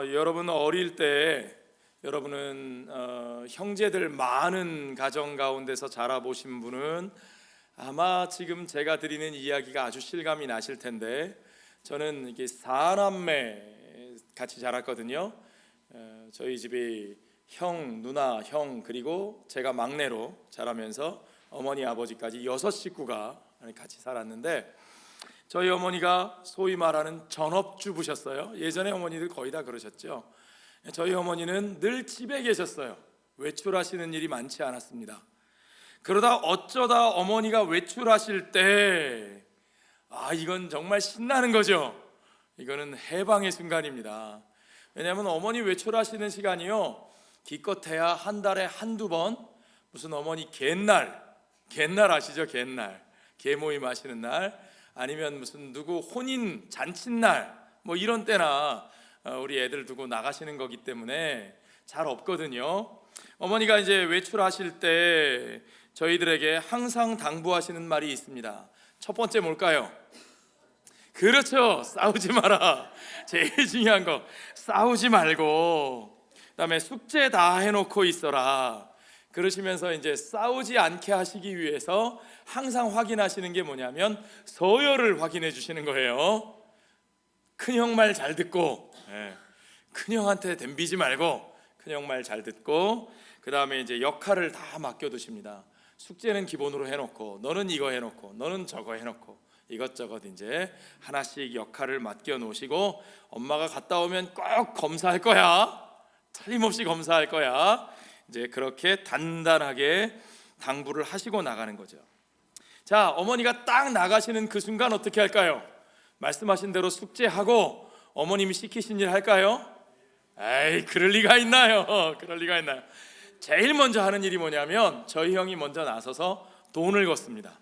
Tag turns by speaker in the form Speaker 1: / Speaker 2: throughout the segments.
Speaker 1: 여러분 어릴 때 여러분은 형제들 많은 가정 가운데서 자라보신 분은 아마 지금 제가 드리는 이야기가 아주 실감이 나실 텐데, 저는 이게 사남매 같이 자랐거든요. 저희 집이 형, 누나, 형 그리고 제가 막내로 자라면서 어머니 아버지까지 6식구가 같이 살았는데, 저희 어머니가 소위 말하는 전업주부셨어요. 예전에 어머니들 거의 다 그러셨죠. 저희 어머니는 늘 집에 계셨어요. 외출하시는 일이 많지 않았습니다. 그러다 어쩌다 어머니가 외출하실 때 이건 정말 신나는 거죠. 이거는 해방의 순간입니다. 왜냐하면 어머니 외출하시는 시간이요, 기껏해야 한 달에 한두 번, 무슨 어머니 갯날 아시죠? 개 모임 하시는 날, 아니면 무슨 누구 혼인 잔칫날 뭐 이런 때나 우리 애들 두고 나가시는 거기 때문에 잘 없거든요. 어머니가 이제 외출하실 때 저희들에게 항상 당부하시는 말이 있습니다. 첫 번째 뭘까요? 그렇죠, 싸우지 마라. 제일 중요한 거, 싸우지 말고, 그다음에 숙제 다 해놓고 있어라. 그러시면서 이제 싸우지 않게 하시기 위해서 항상 확인하시는 게 뭐냐면 서열을 확인해 주시는 거예요. 큰형 말 잘 듣고, 큰형한테 덤비지 말고 큰형 말 잘 듣고, 그 다음에 이제 역할을 다 맡겨두십니다. 숙제는 기본으로 해놓고, 너는 이거 해놓고, 너는 저거 해놓고, 이것저것 이제 하나씩 역할을 맡겨 놓으시고, 엄마가 갔다 오면 꼭 검사할 거야. 틀림없이 검사할 거야. 이제 그렇게 단단하게 당부를 하시고 나가는 거죠. 자, 어머니가 딱 나가시는 그 순간 어떻게 할까요? 말씀하신 대로 숙제하고 어머님이 시키신 일 할까요? 에이, 그럴 리가 있나요? 그럴 리가 있나요? 제일 먼저 하는 일이 뭐냐면 저희 형이 먼저 나서서 돈을 걷습니다.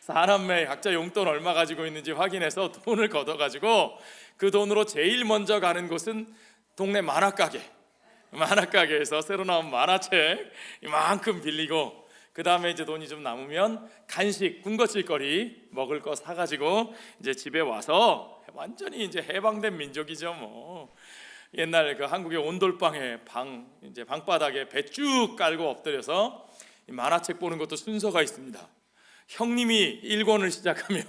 Speaker 1: 사남매 각자 용돈 얼마 가지고 있는지 확인해서 돈을 걷어가지고 그 돈으로 제일 먼저 가는 곳은 동네 만화가게에서 새로 나온 만화책 이만큼 빌리고, 그 다음에 이제 돈이 좀 남으면 간식, 군것질거리 먹을 거 사가지고 이제 집에 와서 완전히 이제 해방된 민족이죠. 뭐 옛날 그 한국의 온돌방에 이제 방바닥에 배 쭉 깔고 엎드려서 만화책 보는 것도 순서가 있습니다. 형님이 1권을 시작하면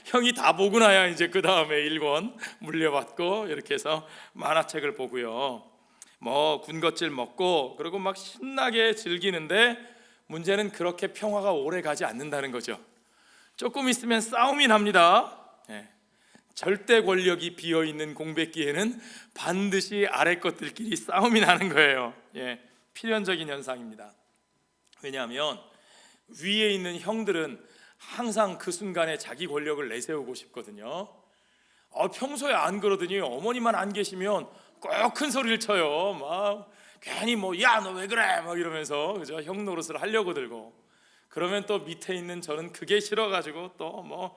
Speaker 1: 형이 다 보고 나야 이제 그 다음에 1권 물려받고, 이렇게 해서 만화책을 보고요. 뭐 군것질 먹고 그리고 막 신나게 즐기는데, 문제는 그렇게 평화가 오래 가지 않는다는 거죠. 조금 있으면 싸움이 납니다. 절대 권력이 비어있는 공백기에는 반드시 아래 것들끼리 싸움이 나는 거예요. 필연적인 현상입니다. 왜냐하면 위에 있는 형들은 항상 그 순간에 자기 권력을 내세우고 싶거든요. 평소에 안 그러더니 어머니만 안 계시면 꼭 큰 소리를 쳐요. 막 괜히 뭐 야 너 왜 그래 막 이러면서, 그죠? 형 노릇을 하려고 들고, 그러면 또 밑에 있는 저는 그게 싫어가지고 또 뭐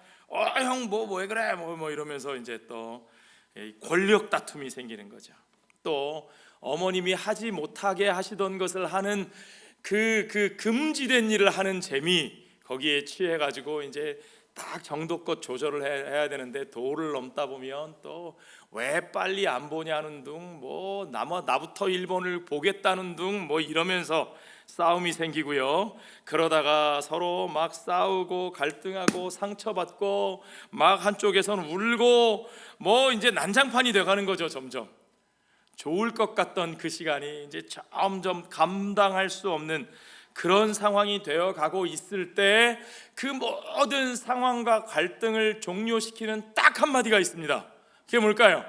Speaker 1: 형 뭐 왜 그래 뭐 이러면서 이제 또 권력 다툼이 생기는 거죠. 또 어머님이 하지 못하게 하시던 것을 하는 그 금지된 일을 하는 재미, 거기에 취해가지고 이제 딱 정도껏 조절을 해야 되는데, 도를 넘다 보면 또 왜 빨리 안 보냐는 둥, 뭐 나부터 1번을 보겠다는 둥, 뭐 이러면서 싸움이 생기고요. 그러다가 서로 막 싸우고 갈등하고 상처받고 막 한쪽에서는 울고, 뭐 이제 난장판이 돼가는 거죠. 점점 좋을 것 같던 그 시간이 이제 점점 감당할 수 없는 그런 상황이 되어 가고 있을 때, 그 모든 상황과 갈등을 종료시키는 딱 한마디가 있습니다. 그게 뭘까요?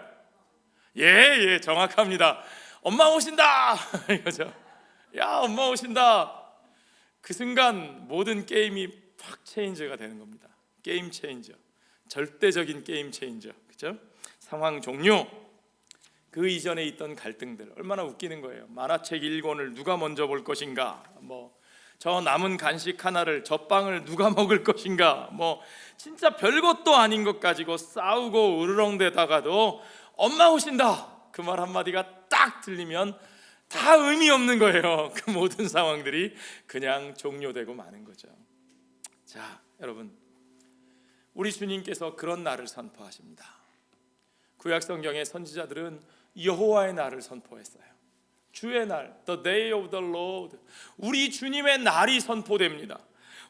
Speaker 1: 예, 정확합니다. 엄마 오신다 이거죠. 야, 엄마 오신다. 그 순간 모든 게임이 팍 체인저가 되는 겁니다. 게임 체인저, 절대적인 게임 체인저, 그죠? 상황 종료. 그 이전에 있던 갈등들 얼마나 웃기는 거예요. 만화책 1권을 누가 먼저 볼 것인가, 뭐 저 남은 간식 하나를 저 빵을 누가 먹을 것인가, 뭐 진짜 별것도 아닌 것 가지고 싸우고 으르렁대다가도 엄마 오신다 그 말 한마디가 딱 들리면 다 의미 없는 거예요. 그 모든 상황들이 그냥 종료되고 마는 거죠. 자, 여러분, 우리 주님께서 그런 날을 선포하십니다. 구약 성경의 선지자들은 여호와의 날을 선포했어요. 주의 날, the day of the Lord, 우리 주님의 날이 선포됩니다.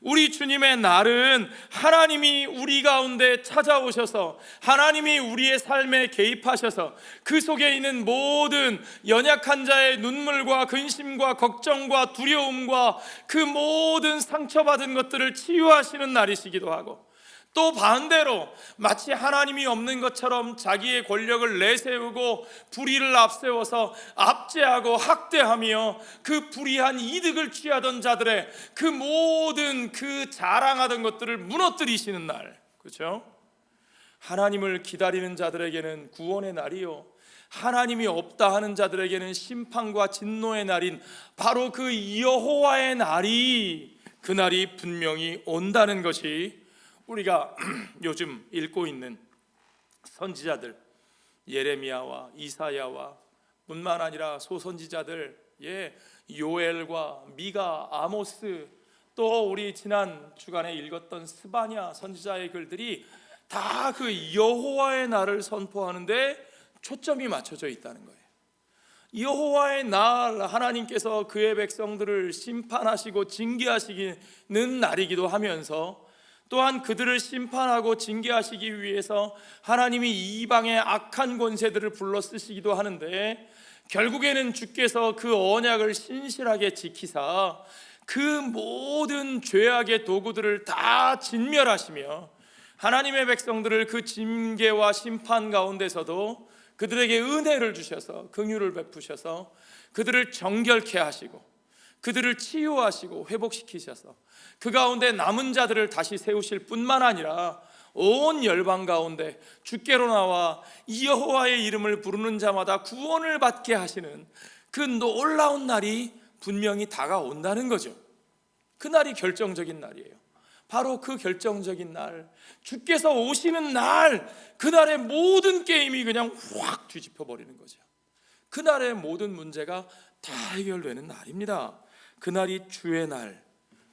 Speaker 1: 우리 주님의 날은 하나님이 우리 가운데 찾아오셔서 하나님이 우리의 삶에 개입하셔서 그 속에 있는 모든 연약한 자의 눈물과 근심과 걱정과 두려움과 그 모든 상처받은 것들을 치유하시는 날이시기도 하고, 또 반대로 마치 하나님이 없는 것처럼 자기의 권력을 내세우고 불의를 앞세워서 압제하고 학대하며 그 불의한 이득을 취하던 자들의 그 모든 그 자랑하던 것들을 무너뜨리시는 날, 그렇죠? 하나님을 기다리는 자들에게는 구원의 날이요, 하나님이 없다 하는 자들에게는 심판과 진노의 날인 바로 그 여호와의 날이, 그 날이 분명히 온다는 것이 우리가 요즘 읽고 있는 선지자들 예레미야와 이사야와 뿐만 아니라 소선지자들, 요엘과 미가, 아모스, 또 우리 지난 주간에 읽었던 스바냐 선지자의 글들이 다 그 여호와의 날을 선포하는데 초점이 맞춰져 있다는 거예요. 여호와의 날, 하나님께서 그의 백성들을 심판하시고 징계하시는 날이기도 하면서 또한 그들을 심판하고 징계하시기 위해서 하나님이 이방의 악한 권세들을 불러 쓰시기도 하는데, 결국에는 주께서 그 언약을 신실하게 지키사 그 모든 죄악의 도구들을 다 진멸하시며 하나님의 백성들을 그 징계와 심판 가운데서도 그들에게 은혜를 주셔서 긍휼을 베푸셔서 그들을 정결케 하시고 그들을 치유하시고 회복시키셔서 그 가운데 남은 자들을 다시 세우실 뿐만 아니라 온 열방 가운데 주께로 나와 여호와의 이름을 부르는 자마다 구원을 받게 하시는 그 놀라운 날이 분명히 다가온다는 거죠. 그 날이 결정적인 날이에요. 바로 그 결정적인 날, 주께서 오시는 날, 그날의 모든 게임이 그냥 확 뒤집혀 버리는 거죠. 그날의 모든 문제가 다 해결되는 날입니다. 그날이 주의 날.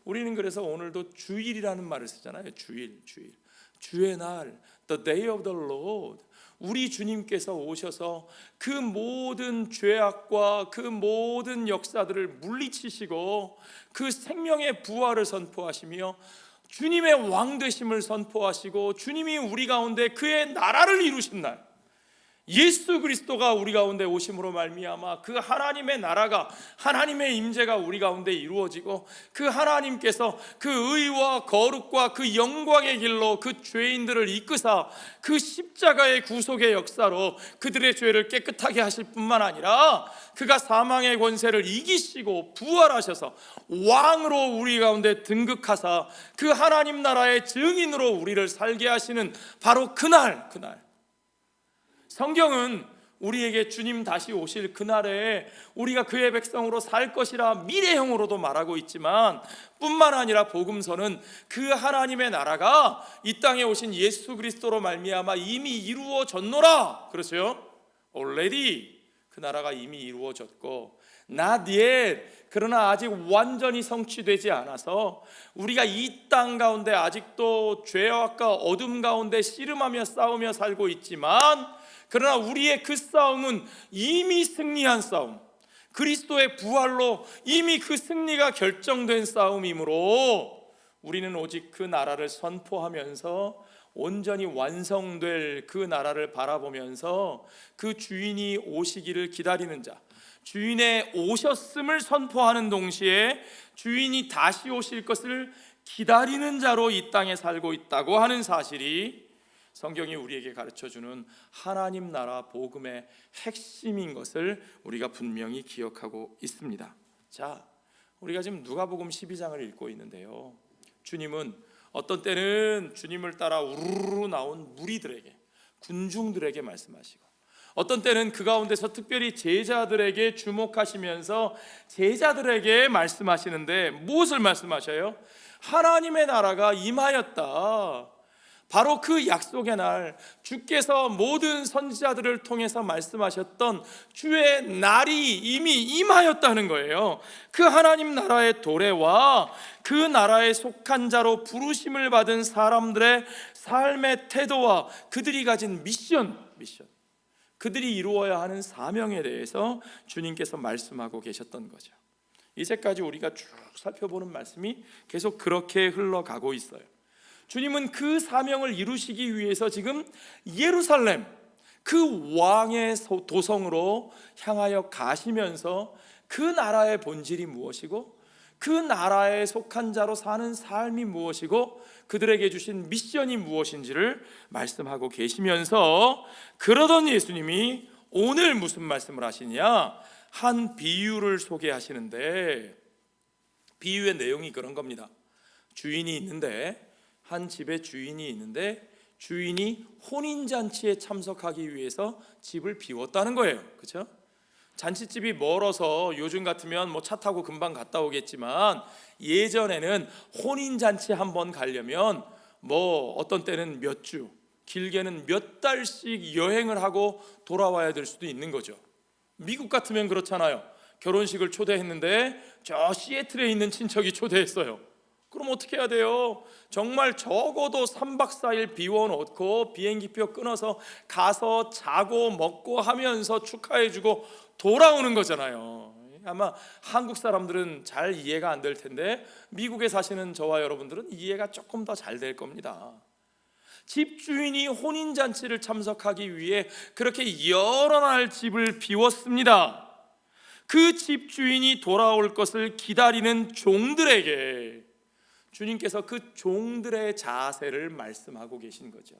Speaker 1: 우리는 그래서 오늘도 주일이라는 말을 쓰잖아요. 주의 날, the day of the Lord. 우리 주님께서 오셔서 그 모든 죄악과 그 모든 역사들을 물리치시고 그 생명의 부활을 선포하시며 주님의 왕되심을 선포하시고 주님이 우리 가운데 그의 나라를 이루신 날, 예수 그리스도가 우리 가운데 오심으로 말미암아 그 하나님의 나라가, 하나님의 임재가 우리 가운데 이루어지고 그 하나님께서 그 의와 거룩과 그 영광의 길로 그 죄인들을 이끄사 그 십자가의 구속의 역사로 그들의 죄를 깨끗하게 하실 뿐만 아니라 그가 사망의 권세를 이기시고 부활하셔서 왕으로 우리 가운데 등극하사 그 하나님 나라의 증인으로 우리를 살게 하시는 바로 그날, 성경은 우리에게 주님 다시 오실 그날에 우리가 그의 백성으로 살 것이라 미래형으로도 말하고 있지만, 뿐만 아니라 복음서는 그 하나님의 나라가 이 땅에 오신 예수 그리스도로 말미암아 이미 이루어졌노라. 그렇죠? already 그 나라가 이미 이루어졌고, not yet, 그러나 아직 완전히 성취되지 않아서 우리가 이 땅 가운데 아직도 죄악과 어둠 가운데 씨름하며 싸우며 살고 있지만, 그러나 우리의 그 싸움은 이미 승리한 싸움, 그리스도의 부활로 이미 그 승리가 결정된 싸움이므로 우리는 오직 그 나라를 선포하면서 온전히 완성될 그 나라를 바라보면서 그 주인이 오시기를 기다리는 자, 주인의 오셨음을 선포하는 동시에 주인이 다시 오실 것을 기다리는 자로 이 땅에 살고 있다고 하는 사실이 성경이 우리에게 가르쳐주는 하나님 나라 복음의 핵심인 것을 우리가 분명히 기억하고 있습니다. 자, 우리가 지금 누가복음 12장을 읽고 있는데요, 주님은 어떤 때는 주님을 따라 우르르 나온 무리들에게, 군중들에게 말씀하시고, 어떤 때는 그 가운데서 특별히 제자들에게 주목하시면서 제자들에게 말씀하시는데 무엇을 말씀하셔요? 하나님의 나라가 임하였다. 바로 그 약속의 날, 주께서 모든 선지자들을 통해서 말씀하셨던 주의 날이 이미 임하였다는 거예요. 그 하나님 나라의 도래와 그 나라에 속한 자로 부르심을 받은 사람들의 삶의 태도와 그들이 가진 미션, 그들이 이루어야 하는 사명에 대해서 주님께서 말씀하고 계셨던 거죠. 이제까지 우리가 쭉 살펴보는 말씀이 계속 그렇게 흘러가고 있어요. 주님은 그 사명을 이루시기 위해서 지금 예루살렘, 그 왕의 도성으로 향하여 가시면서 그 나라의 본질이 무엇이고 그 나라에 속한 자로 사는 삶이 무엇이고 그들에게 주신 미션이 무엇인지를 말씀하고 계시면서, 그러던 예수님이 오늘 무슨 말씀을 하시냐, 한 비유를 소개하시는데, 비유의 내용이 그런 겁니다. 주인이 있는데, 한 집에 주인이 있는데 주인이 혼인잔치에 참석하기 위해서 집을 비웠다는 거예요. 그렇죠? 잔치집이 멀어서 요즘 같으면 뭐 차 타고 금방 갔다 오겠지만, 예전에는 혼인잔치 한번 가려면 뭐 어떤 때는 몇 주, 길게는 몇 달씩 여행을 하고 돌아와야 될 수도 있는 거죠. 미국 같으면 그렇잖아요. 결혼식을 초대했는데 저 시애틀에 있는 친척이 초대했어요. 그럼 어떻게 해야 돼요? 정말 적어도 3박 4일 비워놓고 비행기표 끊어서 가서 자고 먹고 하면서 축하해주고 돌아오는 거잖아요. 아마 한국 사람들은 잘 이해가 안 될 텐데 미국에 사시는 저와 여러분들은 이해가 조금 더 잘 될 겁니다. 집주인이 혼인잔치를 참석하기 위해 그렇게 여러 날 집을 비웠습니다. 그 집주인이 돌아올 것을 기다리는 종들에게 주님께서 그 종들의 자세를 말씀하고 계신 거죠.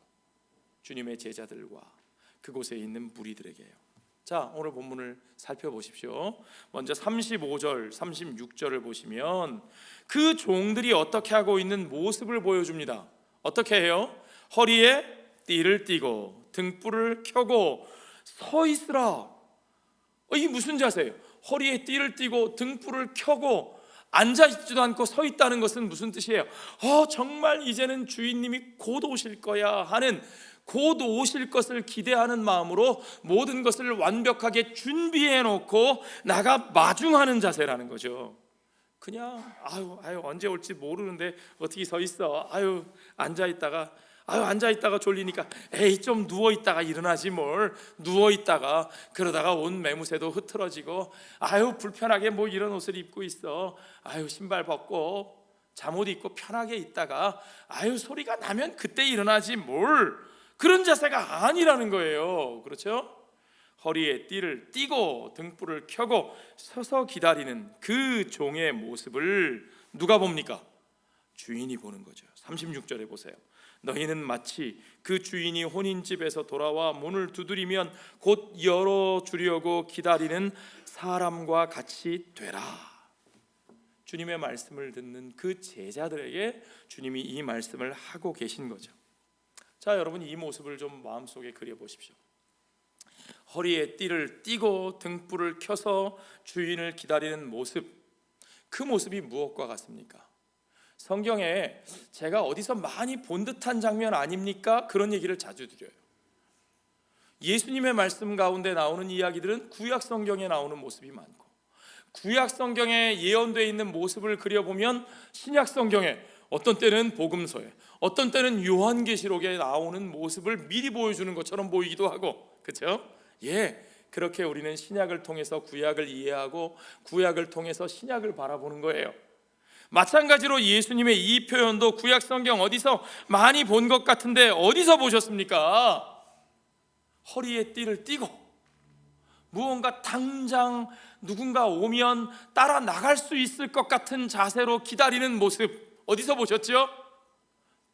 Speaker 1: 주님의 제자들과 그곳에 있는 무리들에게요. 자, 오늘 본문을 살펴보십시오. 먼저 35절, 36절을 보시면 그 종들이 어떻게 하고 있는 모습을 보여줍니다. 어떻게 해요? 허리에 띠를 띠고 등불을 켜고 서 있으라. 이게 무슨 자세예요? 허리에 띠를 띠고 등불을 켜고 앉아있지도 않고 서 있다는 것은 무슨 뜻이에요? 정말 이제는 주인님이 곧 오실 거야 하는, 곧 오실 것을 기대하는 마음으로 모든 것을 완벽하게 준비해 놓고 나가 마중하는 자세라는 거죠. 그냥 언제 올지 모르는데 어떻게 서 있어. 앉아있다가 졸리니까 좀 누워있다가 일어나지 뭘. 누워있다가 그러다가 온 매무새도 흐트러지고 불편하게 뭐 이런 옷을 입고 있어. 신발 벗고 잠옷 입고 편하게 있다가 소리가 나면 그때 일어나지 뭘. 그런 자세가 아니라는 거예요. 그렇죠? 허리에 띠를 띠고 등불을 켜고 서서 기다리는 그 종의 모습을 누가 봅니까? 주인이 보는 거죠. 36절에 보세요. 너희는 마치 그 주인이 혼인집에서 돌아와 문을 두드리면 곧 열어주려고 기다리는 사람과 같이 되라. 주님의 말씀을 듣는 그 제자들에게 주님이 이 말씀을 하고 계신 거죠. 자, 여러분, 이 모습을 좀 마음속에 그려보십시오. 허리에 띠를 띠고 등불을 켜서 주인을 기다리는 모습, 그 모습이 무엇과 같습니까? 성경에 제가 어디서 많이 본 듯한 장면 아닙니까? 그런 얘기를 자주 드려요. 예수님의 말씀 가운데 나오는 이야기들은 구약 성경에 나오는 모습이 많고, 구약 성경에 예언되어 있는 모습을 그려보면 신약 성경에 어떤 때는 복음서에, 어떤 때는 요한계시록에 나오는 모습을 미리 보여주는 것처럼 보이기도 하고, 그렇죠? 그렇게 우리는 신약을 통해서 구약을 이해하고 구약을 통해서 신약을 바라보는 거예요. 마찬가지로 예수님의 이 표현도 구약 성경 어디서 많이 본 것 같은데 어디서 보셨습니까? 허리에 띠를 띠고 무언가 당장 누군가 오면 따라 나갈 수 있을 것 같은 자세로 기다리는 모습, 어디서 보셨죠?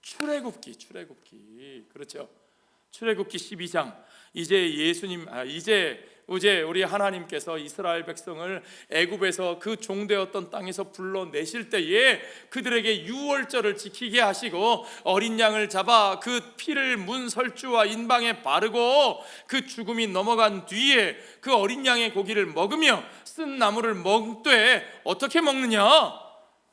Speaker 1: 출애굽기. 그렇죠? 출애굽기 12장. 이제 우리 하나님께서 이스라엘 백성을 애굽에서 그 종되었던 땅에서 불러내실 때에 그들에게 유월절을 지키게 하시고 어린 양을 잡아 그 피를 문설주와 인방에 바르고 그 죽음이 넘어간 뒤에 그 어린 양의 고기를 먹으며 쓴 나물을 먹되 어떻게 먹느냐?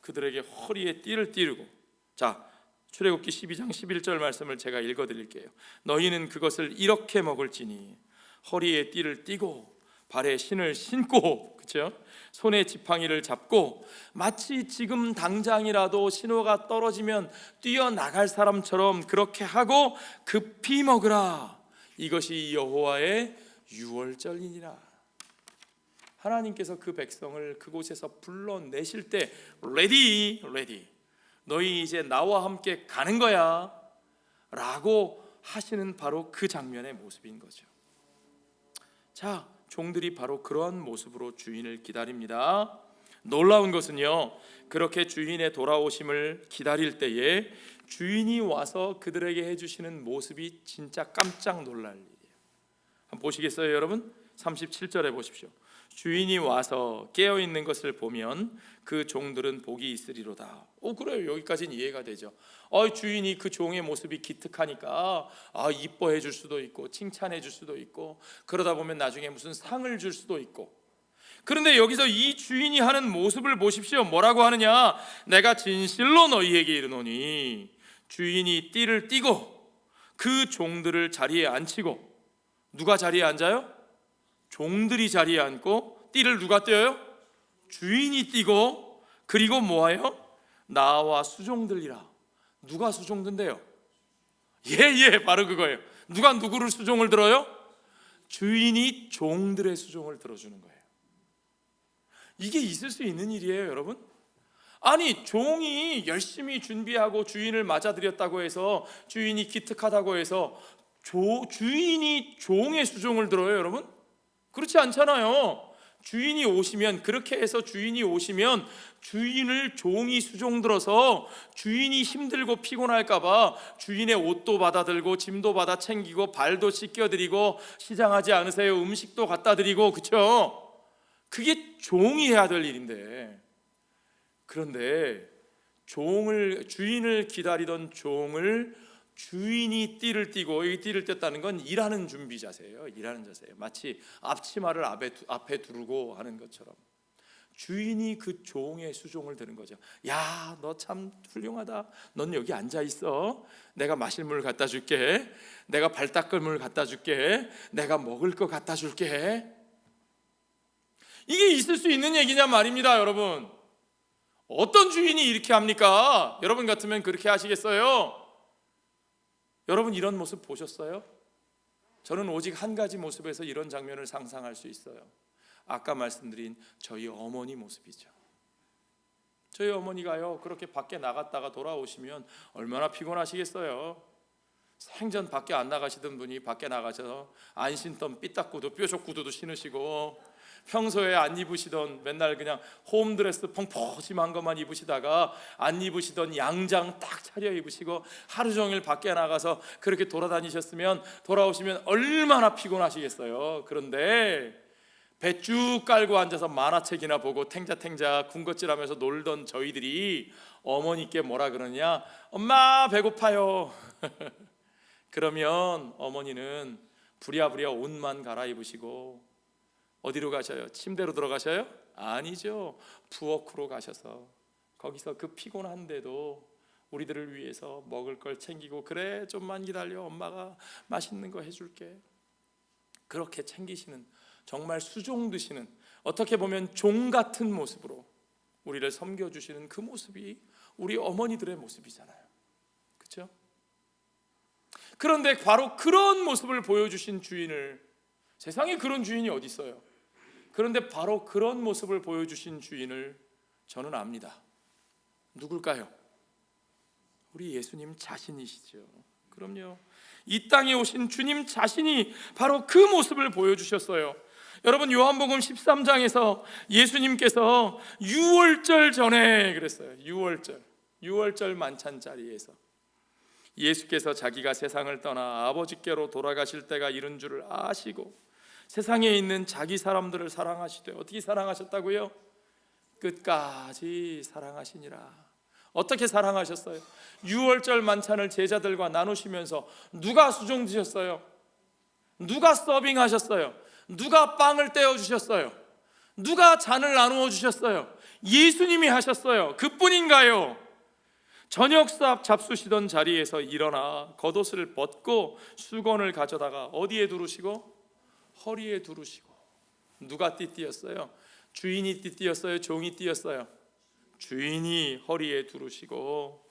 Speaker 1: 그들에게 허리에 띠를 띠르고. 자, 출애굽기 12장 11절 말씀을 제가 읽어드릴게요. 너희는 그것을 이렇게 먹을지니 허리에 띠를 띠고 발에 신을 신고, 그렇죠? 손에 지팡이를 잡고 마치 지금 당장이라도 신호가 떨어지면 뛰어나갈 사람처럼 그렇게 하고 급히 먹으라. 이것이 여호와의 유월절이니라. 하나님께서 그 백성을 그곳에서 불러내실 때 레디 레디, 너희 이제 나와 함께 가는 거야 라고 하시는 바로 그 장면의 모습인 거죠. 자, 종들이 바로 그러한 모습으로 주인을 기다립니다. 놀라운 것은요, 그렇게 주인의 돌아오심을 기다릴 때에 주인이 와서 그들에게 해주시는 모습이 진짜 깜짝 놀랄 일이에요. 한번 보시겠어요 여러분? 37절에 보십시오. 주인이 와서 깨어있는 것을 보면 그 종들은 복이 있으리로다. 그래요. 여기까지는 이해가 되죠. 주인이 그 종의 모습이 기특하니까 이뻐해 줄 수도 있고 칭찬해 줄 수도 있고, 그러다 보면 나중에 무슨 상을 줄 수도 있고. 그런데 여기서 이 주인이 하는 모습을 보십시오. 뭐라고 하느냐? 내가 진실로 너희에게 이르노니 주인이 띠를 띠고 그 종들을 자리에 앉히고. 누가 자리에 앉아요? 종들이 자리에 앉고 띠를 누가 떼어요? 주인이 띠고. 그리고 뭐예요? 나와 수종들이라. 누가 수종든대요? 바로 그거예요. 누가 누구를 수종을 들어요? 주인이 종들의 수종을 들어주는 거예요. 이게 있을 수 있는 일이에요 여러분? 아니, 종이 열심히 준비하고 주인을 맞아들였다고 해서, 주인이 기특하다고 해서 주인이 종의 수종을 들어요 여러분? 그렇지 않잖아요. 주인이 오시면, 그렇게 해서 주인이 오시면 주인을 종이 수종 들어서 주인이 힘들고 피곤할까 봐 주인의 옷도 받아들고 짐도 받아 챙기고 발도 씻겨드리고 시장하지 않으세요? 음식도 갖다 드리고, 그렇죠? 그게 종이 해야 될 일인데, 그런데 주인을 기다리던 종을 주인이 띠를 띠고, 이 띠를 뗐다는 건 일하는 준비 자세예요. 일하는 자세예요. 마치 앞치마를 앞에 두르고 하는 것처럼 주인이 그 종의 수종을 드는 거죠. 야, 너 참 훌륭하다. 넌 여기 앉아 있어. 내가 마실 물 갖다 줄게. 내가 발 닦을 물 갖다 줄게. 내가 먹을 거 갖다 줄게. 이게 있을 수 있는 얘기냐 말입니다 여러분. 어떤 주인이 이렇게 합니까? 여러분 같으면 그렇게 하시겠어요? 여러분 이런 모습 보셨어요? 저는 오직 한 가지 모습에서 이런 장면을 상상할 수 있어요. 아까 말씀드린 저희 어머니 모습이죠. 저희 어머니가요, 그렇게 밖에 나갔다가 돌아오시면 얼마나 피곤하시겠어요. 생전 밖에 안 나가시던 분이 밖에 나가서 안 신던 삐딱구두, 뾰족 구두도 신으시고, 평소에 안 입으시던, 맨날 그냥 홈드레스 펑퍼짐한 것만 입으시다가 안 입으시던 양장 딱 차려 입으시고 하루 종일 밖에 나가서 그렇게 돌아다니셨으면, 돌아오시면 얼마나 피곤하시겠어요. 그런데 배 쭉 깔고 앉아서 만화책이나 보고 탱자탱자 군것질하면서 놀던 저희들이 어머니께 뭐라 그러냐? 엄마 배고파요. 그러면 어머니는 부랴부랴 옷만 갈아입으시고 어디로 가셔요? 침대로 들어가셔요? 아니죠. 부엌으로 가셔서 거기서 그 피곤한데도 우리들을 위해서 먹을 걸 챙기고, 그래 좀만 기다려, 엄마가 맛있는 거 해줄게. 그렇게 챙기시는, 정말 수종 드시는, 어떻게 보면 종 같은 모습으로 우리를 섬겨주시는 그 모습이 우리 어머니들의 모습이잖아요. 그렇죠? 그런데 바로 그런 모습을 보여주신 주인을, 세상에 그런 주인이 어디 있어요? 그런데 바로 그런 모습을 보여주신 주인을 저는 압니다. 누굴까요? 우리 예수님 자신이시죠. 그럼요. 이 땅에 오신 주님 자신이 바로 그 모습을 보여주셨어요. 여러분, 요한복음 13장에서 예수님께서 유월절 전에 그랬어요. 유월절 만찬 자리에서 예수께서 자기가 세상을 떠나 아버지께로 돌아가실 때가 이른 줄을 아시고 세상에 있는 자기 사람들을 사랑하시되, 어떻게 사랑하셨다고요? 끝까지 사랑하시니라. 어떻게 사랑하셨어요? 유월절 만찬을 제자들과 나누시면서 누가 수종 드셨어요? 누가 서빙하셨어요? 누가 빵을 떼어주셨어요? 누가 잔을 나누어 주셨어요? 예수님이 하셨어요. 그뿐인가요? 저녁밥 잡수시던 자리에서 일어나 겉옷을 벗고 수건을 가져다가 어디에 두르시고? 허리에 두르시고. 누가 띠띠였어요? 주인이 띠띠였어요? 종이 띠였어요? 주인이 허리에 두르시고,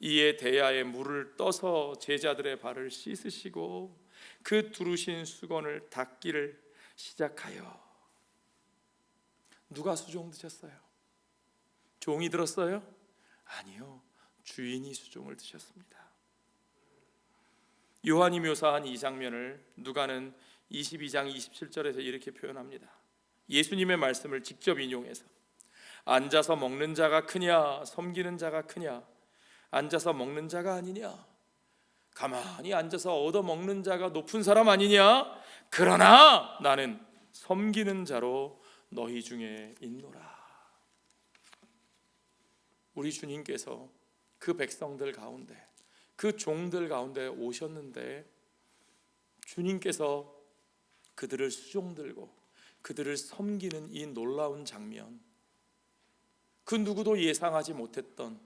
Speaker 1: 이에 대야에 물을 떠서 제자들의 발을 씻으시고 그 두르신 수건을 닦기를 시작하여. 누가 수종 드셨어요? 종이 들었어요? 아니요, 주인이 수종을 드셨습니다. 요한이 묘사한 이 장면을 누가는 22장 27절에서 이렇게 표현합니다. 예수님의 말씀을 직접 인용해서 앉아서 먹는 자가 크냐 섬기는 자가 크냐, 앉아서 먹는 자가 아니냐, 가만히 앉아서 얻어먹는 자가 높은 사람 아니냐, 그러나 나는 섬기는 자로 너희 중에 있노라. 우리 주님께서 그 백성들 가운데, 그 종들 가운데 오셨는데 주님께서 그들을 수종들고 그들을 섬기는 이 놀라운 장면, 그 누구도 예상하지 못했던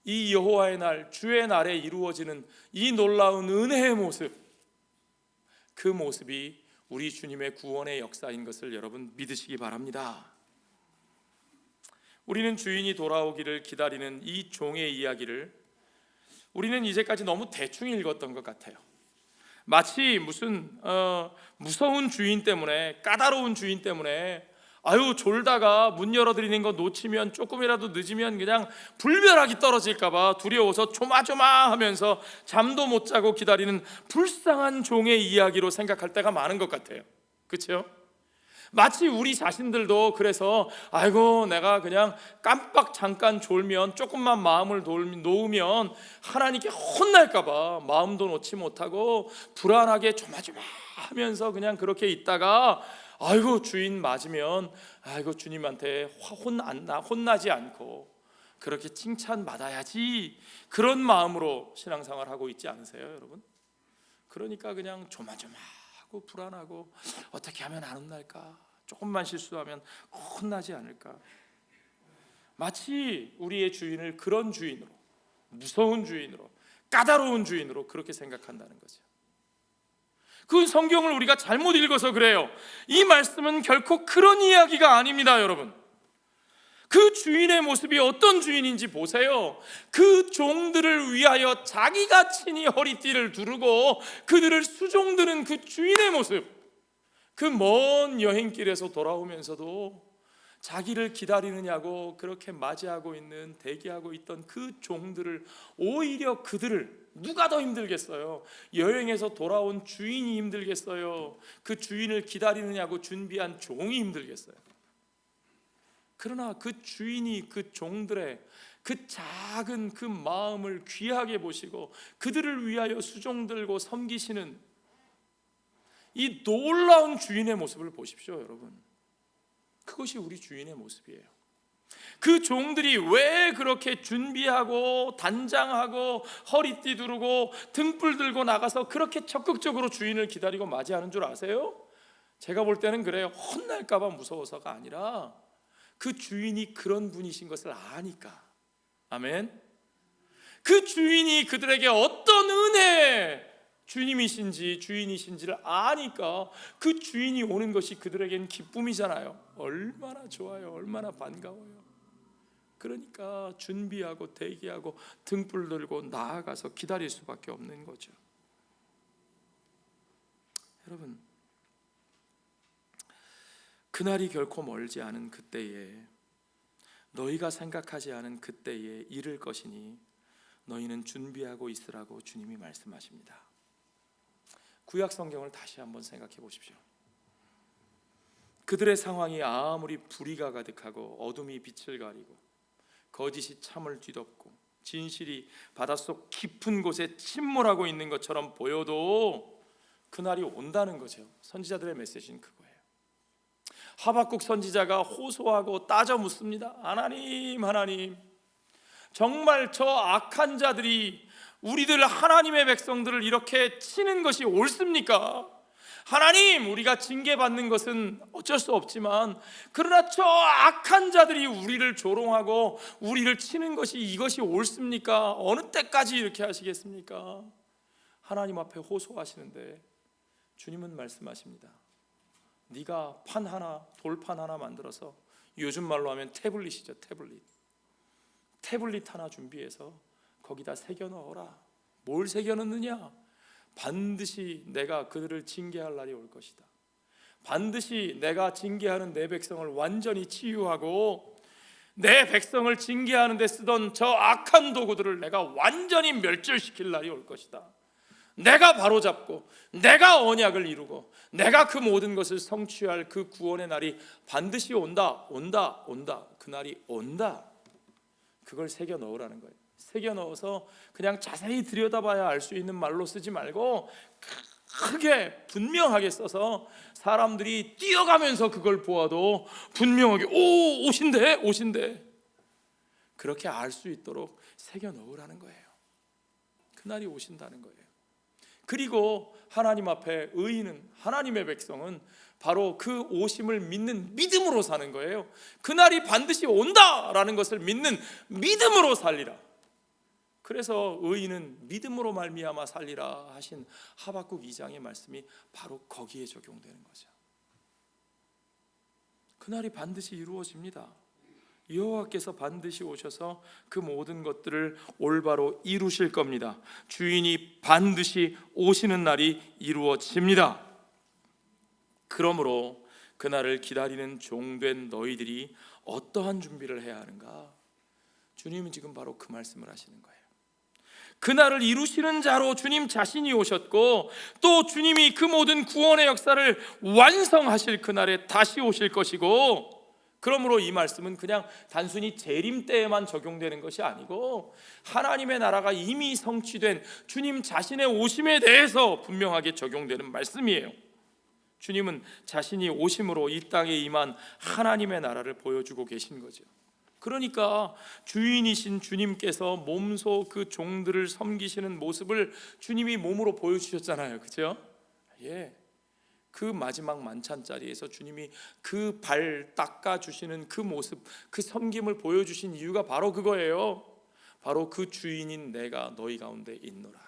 Speaker 1: 이 여호와의 날, 주의 날에 이루어지는 이 놀라운 은혜의 모습, 그 모습이 우리 주님의 구원의 역사인 것을 여러분 믿으시기 바랍니다. 우리는 주인이 돌아오기를 기다리는 이 종의 이야기를 우리는 이제까지 너무 대충 읽었던 것 같아요. 마치 무슨 무서운 주인 때문에, 까다로운 주인 때문에 졸다가 문 열어드리는 거 놓치면, 조금이라도 늦으면 그냥 불벼락이 떨어질까봐 두려워서 조마조마하면서 잠도 못 자고 기다리는 불쌍한 종의 이야기로 생각할 때가 많은 것 같아요. 그렇죠? 마치 우리 자신들도 그래서 내가 그냥 깜빡 잠깐 졸면, 조금만 마음을 놓으면 하나님께 혼날까봐 마음도 놓지 못하고 불안하게 조마조마하면서 그냥 그렇게 있다가 주인 맞으면 주님한테 혼나지 않고 그렇게 칭찬받아야지, 그런 마음으로 신앙생활 하고 있지 않으세요, 여러분? 그러니까 그냥 조마조마하고 불안하고 어떻게 하면 안 혼날까, 조금만 실수하면 혼나지 않을까. 마치 우리의 주인을 그런 주인으로, 무서운 주인으로, 까다로운 주인으로 그렇게 생각한다는 거죠. 그 성경을 우리가 잘못 읽어서 그래요. 이 말씀은 결코 그런 이야기가 아닙니다, 여러분. 그 주인의 모습이 어떤 주인인지 보세요. 그 종들을 위하여 자기가 친히 허리띠를 두르고 그들을 수종드는 그 주인의 모습, 그 먼 여행길에서 돌아오면서도 자기를 기다리느냐고 그렇게 맞이하고 있는, 대기하고 있던 그 종들을, 오히려 그들을, 누가 더 힘들겠어요? 여행에서 돌아온 주인이 힘들겠어요? 그 주인을 기다리느냐고 준비한 종이 힘들겠어요? 그러나 그 주인이 그 종들의 그 작은 그 마음을 귀하게 보시고 그들을 위하여 수종들고 섬기시는 이 놀라운 주인의 모습을 보십시오, 여러분. 그것이 우리 주인의 모습이에요. 그 종들이 왜 그렇게 준비하고 단장하고 허리띠 두르고 등불 들고 나가서 그렇게 적극적으로 주인을 기다리고 맞이하는 줄 아세요? 제가 볼 때는 그래요. 혼날까 봐 무서워서가 아니라 그 주인이 그런 분이신 것을 아니까. 아멘. 그 주인이 그들에게 어떤 은혜 주님이신지 주인이신지를 아니까 그 주인이 오는 것이 그들에겐 기쁨이잖아요. 얼마나 좋아요, 얼마나 반가워요. 그러니까 준비하고 대기하고 등불 들고 나아가서 기다릴 수밖에 없는 거죠. 여러분, 그날이 결코 멀지 않은 그때에, 너희가 생각하지 않은 그때에 이를 것이니 너희는 준비하고 있으라고 주님이 말씀하십니다. 구약 성경을 다시 한번 생각해 보십시오. 그들의 상황이 아무리 불의가 가득하고 어둠이 빛을 가리고 거짓이 참을 뒤덮고 진실이 바닷속 깊은 곳에 침몰하고 있는 것처럼 보여도 그날이 온다는 거죠. 선지자들의 메시지는 그거예요. 하박국 선지자가 호소하고 따져 묻습니다. 하나님, 정말 저 악한 자들이 우리들 하나님의 백성들을 이렇게 치는 것이 옳습니까? 하나님, 우리가 징계받는 것은 어쩔 수 없지만 그러나 저 악한 자들이 우리를 조롱하고 우리를 치는 것이, 이것이 옳습니까? 어느 때까지 이렇게 하시겠습니까? 하나님 앞에 호소하시는데 주님은 말씀하십니다. 네가 돌판 하나 만들어서, 요즘 말로 하면 태블릿이죠, 태블릿 하나 준비해서 거기다 새겨 넣어라. 뭘 새겨 넣느냐? 반드시 내가 그들을 징계할 날이 올 것이다. 반드시 내가 징계하는 내 백성을 완전히 치유하고 내 백성을 징계하는 데 쓰던 저 악한 도구들을 내가 완전히 멸절시킬 날이 올 것이다. 내가 바로잡고 내가 언약을 이루고 내가 그 모든 것을 성취할 그 구원의 날이 반드시 온다. 그 날이 온다. 그걸 새겨 넣으라는 거예요. 새겨 넣어서 그냥 자세히 들여다봐야 알 수 있는 말로 쓰지 말고 크게 분명하게 써서 사람들이 뛰어가면서 그걸 보아도 분명하게 오신대 그렇게 알 수 있도록 새겨 넣으라는 거예요. 그날이 오신다는 거예요. 그리고 하나님 앞에 의인은, 하나님의 백성은 바로 그 오심을 믿는 믿음으로 사는 거예요. 그날이 반드시 온다라는 것을 믿는 믿음으로 살리라. 그래서 의인은 믿음으로 말미암아 살리라 하신 하박국 2장의 말씀이 바로 거기에 적용되는 거죠. 그날이 반드시 이루어집니다. 여호와께서 반드시 오셔서 그 모든 것들을 올바로 이루실 겁니다. 주인이 반드시 오시는 날이 이루어집니다. 그러므로 그날을 기다리는 종된 너희들이 어떠한 준비를 해야 하는가? 주님은 지금 바로 그 말씀을 하시는 거예요. 그날을 이루시는 자로 주님 자신이 오셨고 또 주님이 그 모든 구원의 역사를 완성하실 그날에 다시 오실 것이고, 그러므로 이 말씀은 그냥 단순히 재림 때에만 적용되는 것이 아니고 하나님의 나라가 이미 성취된 주님 자신의 오심에 대해서 분명하게 적용되는 말씀이에요. 주님은 자신이 오심으로 이 땅에 임한 하나님의 나라를 보여주고 계신 거죠. 그러니까 주인이신 주님께서 몸소 그 종들을 섬기시는 모습을 주님이 몸으로 보여주셨잖아요. 그렇죠? 예. 그 마지막 만찬 자리에서 주님이 그 발 닦아주시는 그 모습, 그 섬김을 보여주신 이유가 바로 그거예요. 바로 그 주인인 내가 너희 가운데 있노라.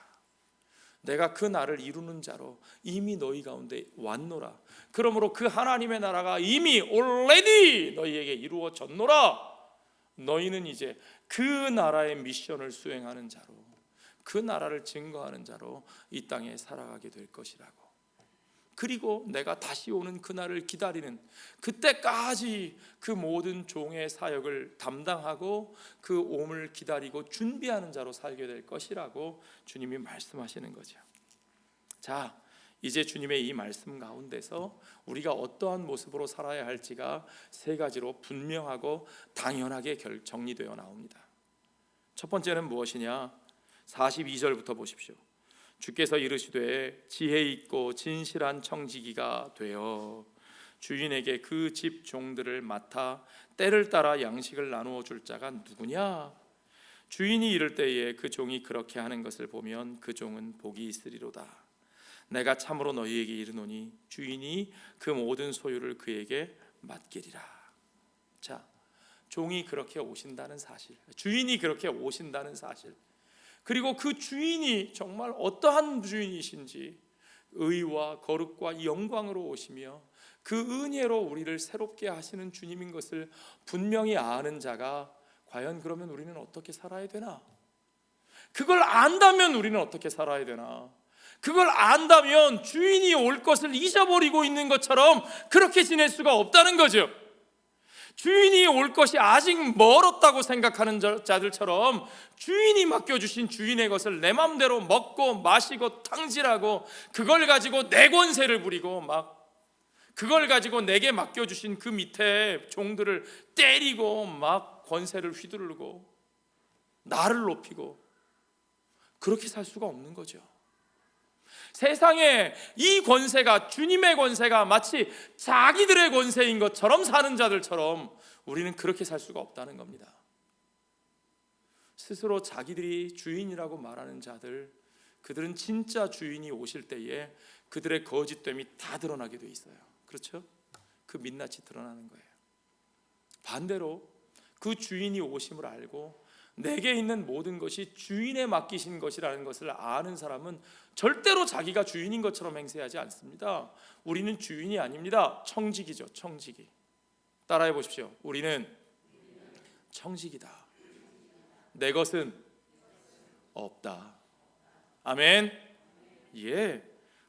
Speaker 1: 내가 그 나를 이루는 자로 이미 너희 가운데 왔노라. 그러므로 그 하나님의 나라가 이미 already 너희에게 이루어졌노라. 너희는 이제 그 나라의 미션을 수행하는 자로, 그 나라를 증거하는 자로 이 땅에 살아가게 될 것이라고. 그리고 내가 다시 오는 그날을 기다리는, 그때까지 그 모든 종의 사역을 담당하고 그 옴을 기다리고 준비하는 자로 살게 될 것이라고 주님이 말씀하시는 거죠. 자, 이제 주님의 이 말씀 가운데서 우리가 어떠한 모습으로 살아야 할지가 세 가지로 분명하고 당연하게 정리되어 나옵니다. 첫 번째는 무엇이냐? 42절부터 보십시오. 주께서 이르시되 지혜 있고 진실한 청지기가 되어 주인에게 그 집 종들을 맡아 때를 따라 양식을 나누어 줄 자가 누구냐? 주인이 이를 때에 그 종이 그렇게 하는 것을 보면 그 종은 복이 있으리로다. 내가 참으로 너희에게 이르노니 주인이 그 모든 소유를 그에게 맡기리라. 자, 종이 그렇게 오신다는 사실, 주인이 그렇게 오신다는 사실, 그리고 그 주인이 정말 어떠한 주인이신지 의와 거룩과 영광으로 오시며 그 은혜로 우리를 새롭게 하시는 주님인 것을 분명히 아는 자가 과연 그러면 우리는 어떻게 살아야 되나? 그걸 안다면 우리는 어떻게 살아야 되나? 그걸 안다면 주인이 올 것을 잊어버리고 있는 것처럼 그렇게 지낼 수가 없다는 거죠. 주인이 올 것이 아직 멀었다고 생각하는 자들처럼 주인이 맡겨주신 주인의 것을 내 맘대로 먹고 마시고 탕진하고 그걸 가지고 내 권세를 부리고 막 그걸 가지고 내게 맡겨주신 그 밑에 종들을 때리고 막 권세를 휘두르고 나를 높이고 그렇게 살 수가 없는 거죠. 세상에 이 권세가, 주님의 권세가 마치 자기들의 권세인 것처럼 사는 자들처럼 우리는 그렇게 살 수가 없다는 겁니다. 스스로 자기들이 주인이라고 말하는 자들, 그들은 진짜 주인이 오실 때에 그들의 거짓됨이 다 드러나게 돼 있어요. 그렇죠? 그 민낯이 드러나는 거예요. 반대로 그 주인이 오심을 알고 내게 있는 모든 것이 주인에 맡기신 것이라는 것을 아는 사람은 절대로 자기가 주인인 것처럼 행세하지 않습니다. 우리는 주인이 아닙니다. 청지기죠. 청지기. 따라해 보십시오. 우리는 청지기다. 내 것은 없다. 아멘. 예,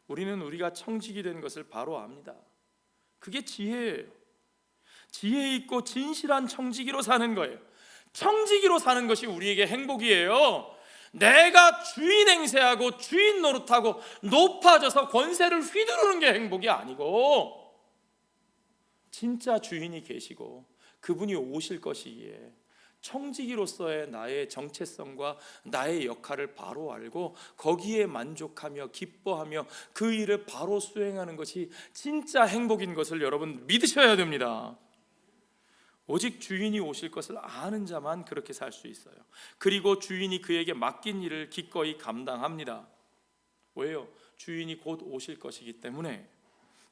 Speaker 1: 우리는 우리가 청직이 된 것을 바로 압니다. 그게 지혜예요. 지혜 있고 진실한 청지기로 사는 거예요. 청지기로 사는 것이 우리에게 행복이에요. 내가 주인 행세하고 주인 노릇하고 높아져서 권세를 휘두르는 게 행복이 아니고, 진짜 주인이 계시고 그분이 오실 것이기에 청지기로서의 나의 정체성과 나의 역할을 바로 알고 거기에 만족하며 기뻐하며 그 일을 바로 수행하는 것이 진짜 행복인 것을 여러분 믿으셔야 됩니다. 오직 주인이 오실 것을 아는 자만 그렇게 살 수 있어요. 그리고 주인이 그에게 맡긴 일을 기꺼이 감당합니다. 왜요? 주인이 곧 오실 것이기 때문에.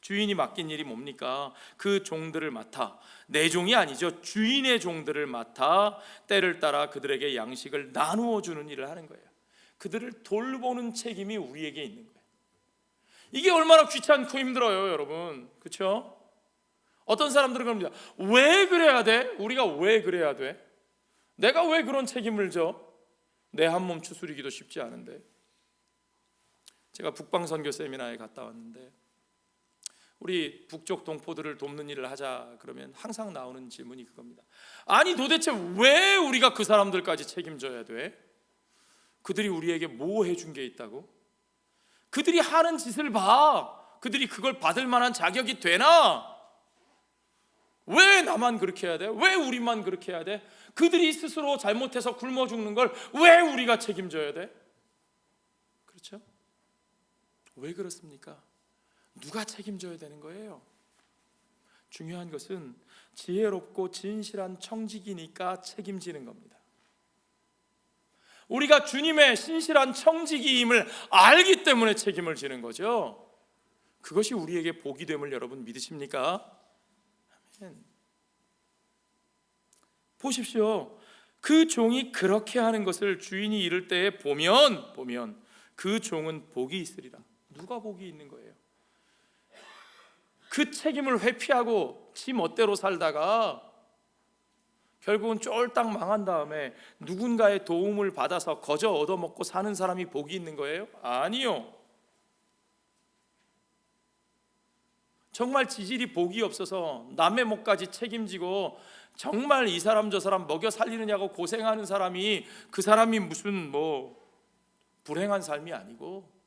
Speaker 1: 주인이 맡긴 일이 뭡니까? 그 종들을 맡아, 내 종이 아니죠, 주인의 종들을 맡아 때를 따라 그들에게 양식을 나누어 주는 일을 하는 거예요. 그들을 돌보는 책임이 우리에게 있는 거예요. 이게 얼마나 귀찮고 힘들어요, 여러분. 그렇죠? 어떤 사람들은 그럽니다. 왜 그래야 돼? 우리가 왜 그래야 돼? 내가 왜 그런 책임을 져? 내 한 몸 추스리기도 쉽지 않은데. 제가 북방선교 세미나에 갔다 왔는데 우리 북쪽 동포들을 돕는 일을 하자 그러면 항상 나오는 질문이 그겁니다. 아니 도대체 왜 우리가 그 사람들까지 책임져야 돼? 그들이 우리에게 뭐 해준 게 있다고? 그들이 하는 짓을 봐. 그들이 그걸 받을 만한 자격이 되나? 왜 나만 그렇게 해야 돼? 왜 우리만 그렇게 해야 돼? 그들이 스스로 잘못해서 굶어 죽는 걸 왜 우리가 책임져야 돼? 그렇죠? 왜 그렇습니까? 누가 책임져야 되는 거예요? 중요한 것은 지혜롭고 진실한 청지기니까 책임지는 겁니다. 우리가 주님의 신실한 청지기임을 알기 때문에 책임을 지는 거죠. 그것이 우리에게 복이 됨을 여러분 믿으십니까? 아멘. 보십시오. 그 종이 그렇게 하는 것을 주인이 이를 때에 보면 그 종은 복이 있으리라. 누가 복이 있는 거예요? 그 책임을 회피하고 지 멋대로 살다가 결국은 쫄딱 망한 다음에 누군가의 도움을 받아서 거저 얻어먹고 사는 사람이 복이 있는 거예요? 아니요. 정말 지질이 복이 없어서 남의 몫까지 책임지고 정말 이 사람 저 사람 먹여 살리느냐고 고생하는 사람이 그 사람이 무슨 불행한 삶이 아니고,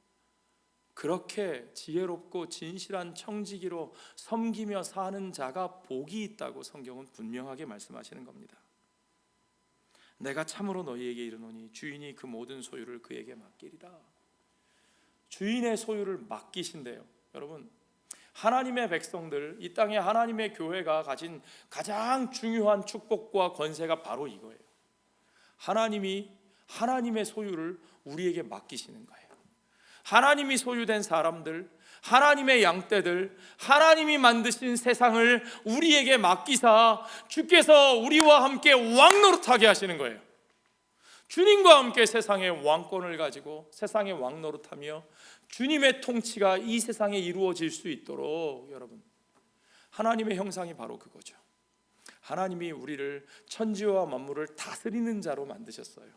Speaker 1: 그렇게 지혜롭고 진실한 청지기로 섬기며 사는 자가 복이 있다고 성경은 분명하게 말씀하시는 겁니다. 내가 참으로 너희에게 이르노니 주인이 그 모든 소유를 그에게 맡기리라. 주인의 소유를 맡기신대요. 여러분, 하나님의 백성들, 이 땅에 하나님의 교회가 가진 가장 중요한 축복과 권세가 바로 이거예요. 하나님이 하나님의 소유를 우리에게 맡기시는 거예요. 하나님이 소유된 사람들, 하나님의 양떼들, 하나님이 만드신 세상을 우리에게 맡기사 주께서 우리와 함께 왕노릇하게 하시는 거예요. 주님과 함께 세상의 왕권을 가지고 세상의 왕노릇하며 주님의 통치가 이 세상에 이루어질 수 있도록, 여러분, 하나님의 형상이 바로 그거죠. 하나님이 우리를 천지와 만물을 다스리는 자로 만드셨어요.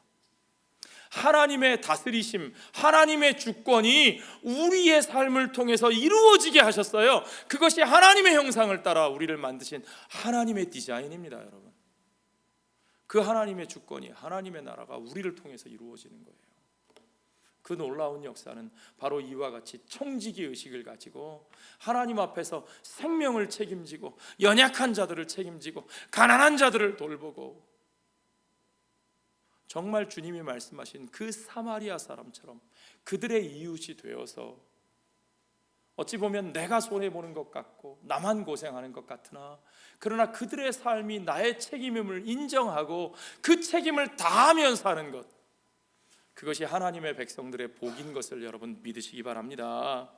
Speaker 1: 하나님의 다스리심, 하나님의 주권이 우리의 삶을 통해서 이루어지게 하셨어요. 그것이 하나님의 형상을 따라 우리를 만드신 하나님의 디자인입니다, 여러분. 그 하나님의 주권이, 하나님의 나라가 우리를 통해서 이루어지는 거예요. 그 놀라운 역사는 바로 이와 같이 청지기 의식을 가지고 하나님 앞에서 생명을 책임지고 연약한 자들을 책임지고 가난한 자들을 돌보고, 정말 주님이 말씀하신 그 사마리아 사람처럼 그들의 이웃이 되어서, 어찌 보면 내가 손해보는 것 같고 나만 고생하는 것 같으나 그러나 그들의 삶이 나의 책임임을 인정하고 그 책임을 다하며 사는 것, 그것이 하나님의 백성들의 복인 것을 여러분 믿으시기 바랍니다.